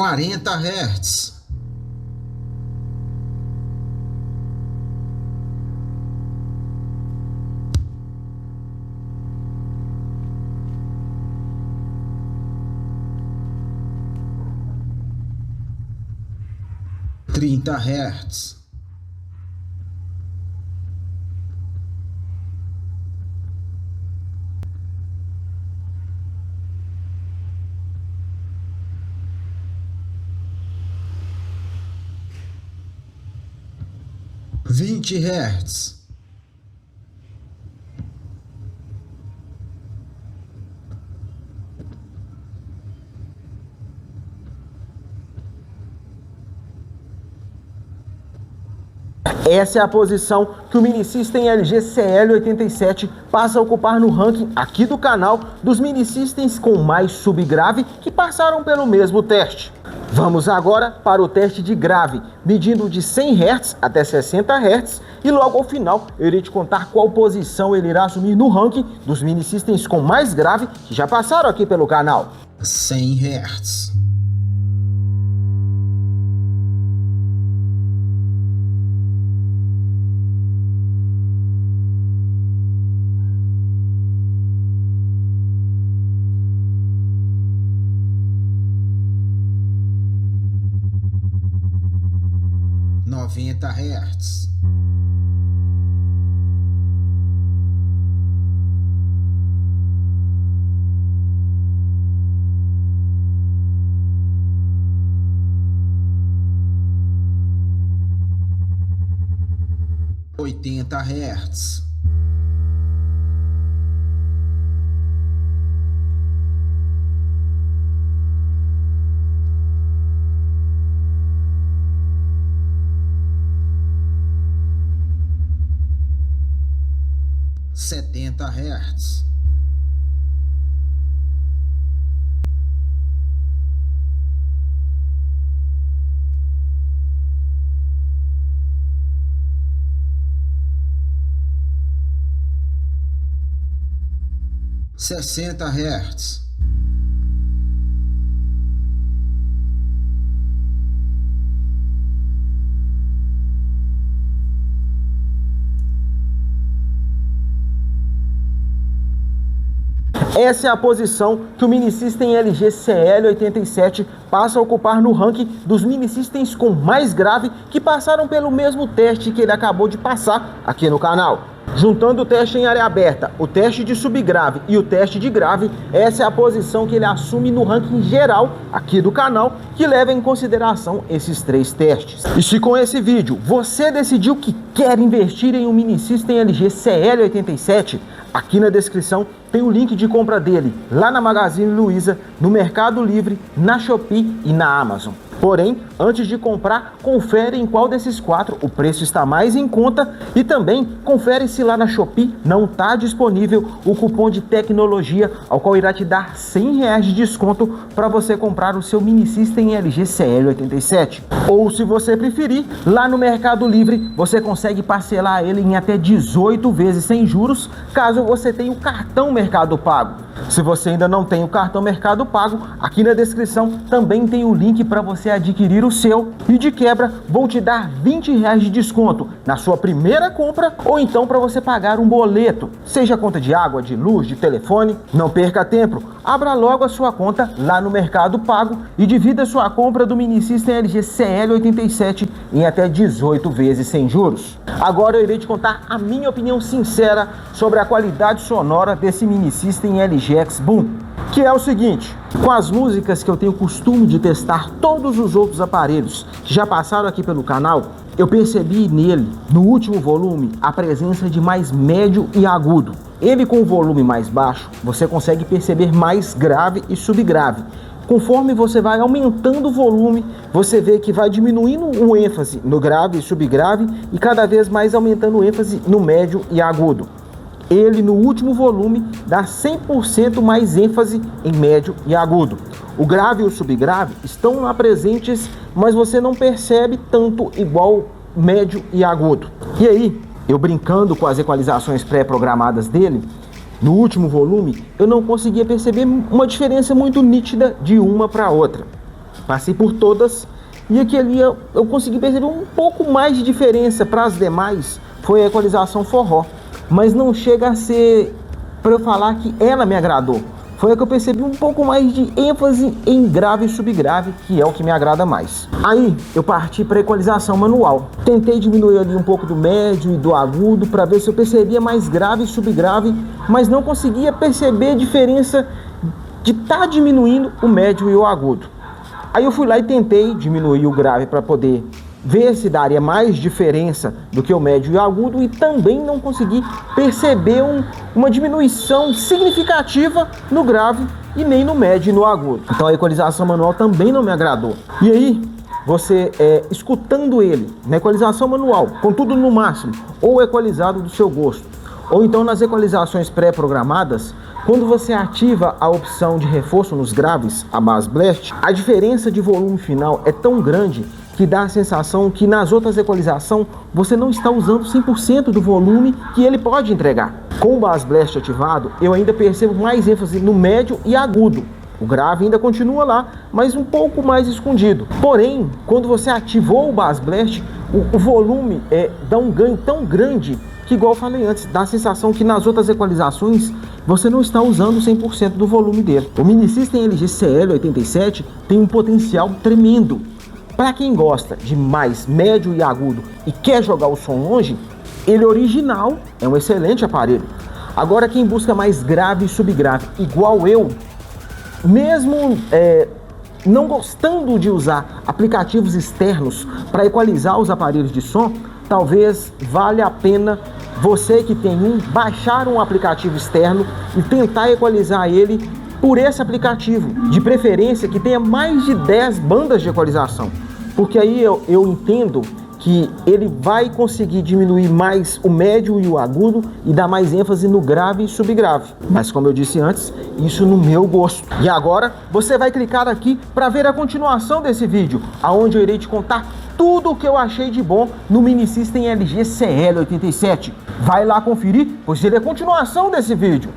40 Hz. Trinta Hz. Vinte Hz. Essa é a posição que o Mini System LG CL87 passa a ocupar no ranking aqui do canal dos Mini Systems com mais subgrave que passaram pelo mesmo teste. Vamos agora para o teste de grave, medindo de 100 Hz até 60 Hz, e logo ao final eu irei te contar qual posição ele irá assumir no ranking dos Mini Systems com mais grave que já passaram aqui pelo canal. 100 Hz. Noventa Hz. Oitenta Hz. Setenta Hz. Sessenta Hz. Essa é a posição que o Mini System LG CL87 passa a ocupar no ranking dos Mini Systems com mais grave que passaram pelo mesmo teste que ele acabou de passar aqui no canal. Juntando o teste em área aberta, o teste de subgrave e o teste de grave, essa é a posição que ele assume no ranking geral aqui do canal, que leva em consideração esses três testes. E se com esse vídeo você decidiu que quer investir em um Mini System LG CL87, aqui na descrição tem o link de compra dele lá na Magazine Luiza, no Mercado Livre, na Shopee e na Amazon. Porém, antes de comprar, confere em qual desses quatro o preço está mais em conta e também confere se lá na Shopee não está disponível o cupom de tecnologia, ao qual irá te dar R$100 de desconto para você comprar o seu Mini System LG CL87. Ou se você preferir, lá no Mercado Livre você consegue parcelar ele em até 18 vezes sem juros, caso você tenha o cartão Mercado Pago. Se você ainda não tem o cartão Mercado Pago, aqui na descrição também tem o link para você adquirir o seu, e de quebra vou te dar R$20 de desconto na sua primeira compra, ou então para você pagar um boleto, seja conta de água, de luz, de telefone. Não perca tempo, abra logo a sua conta lá no Mercado Pago e divida sua compra do Mini System LG CL87 em até 18 vezes sem juros. Agora eu irei te contar a minha opinião sincera sobre a qualidade sonora desse Mini System LG X Boom, que é o seguinte: com as músicas que eu tenho costume de testar todos os outros aparelhos que já passaram aqui pelo canal, eu percebi nele, no último volume, a presença de mais médio e agudo. Ele com o volume mais baixo, você consegue perceber mais grave e subgrave. Conforme você vai aumentando o volume, você vê que vai diminuindo o ênfase no grave e subgrave e cada vez mais aumentando o ênfase no médio e agudo. Ele no último volume dá 100% mais ênfase em médio e agudo. O grave e o subgrave estão lá presentes, mas você não percebe tanto igual médio e agudo. E aí, eu brincando com as equalizações pré-programadas dele, no último volume eu não conseguia perceber uma diferença muito nítida de uma para outra. Passei por todas e aqui ali eu consegui perceber um pouco mais de diferença. Para as demais foi a equalização forró, mas não chega a ser para eu falar que ela me agradou. Foi a que eu percebi um pouco mais de ênfase em grave e subgrave, que é o que me agrada mais. Aí eu parti para equalização manual. Tentei diminuir ali um pouco do médio e do agudo para ver se eu percebia mais grave e subgrave, mas não conseguia perceber a diferença de estar diminuindo o médio e o agudo. Aí eu fui lá e tentei diminuir o grave para poder ver se daria mais diferença do que o médio e o agudo, e também não consegui perceber uma diminuição significativa no grave e nem no médio e no agudo. Então a equalização manual também não me agradou. E aí, você escutando ele na equalização manual, com tudo no máximo, ou equalizado do seu gosto, ou então nas equalizações pré-programadas, quando você ativa a opção de reforço nos graves, a Bass Blast, a diferença de volume final é tão grande que dá a sensação que nas outras equalizações você não está usando 100% do volume que ele pode entregar. Com o Bass Blast ativado, eu ainda percebo mais ênfase no médio e agudo. O grave ainda continua lá, mas um pouco mais escondido. Porém, quando você ativou o Bass Blast, o volume dá um ganho tão grande que, igual eu falei antes, dá a sensação que nas outras equalizações você não está usando 100% do volume dele. O Mini System LG CL87 tem um potencial tremendo. Para quem gosta de mais médio e agudo e quer jogar o som longe, ele original é um excelente aparelho. Agora, quem busca mais grave e subgrave, igual eu, mesmo não gostando de usar aplicativos externos para equalizar os aparelhos de som, talvez valha a pena você que tem baixar um aplicativo externo e tentar equalizar ele por esse aplicativo, de preferência que tenha mais de 10 bandas de equalização, porque aí eu entendo que ele vai conseguir diminuir mais o médio e o agudo e dar mais ênfase no grave e subgrave. Mas como eu disse antes, isso no meu gosto. E agora você vai clicar aqui para ver a continuação desse vídeo, aonde eu irei te contar tudo o que eu achei de bom no Mini System LG CL87. Vai lá conferir, pois ele é a continuação desse vídeo.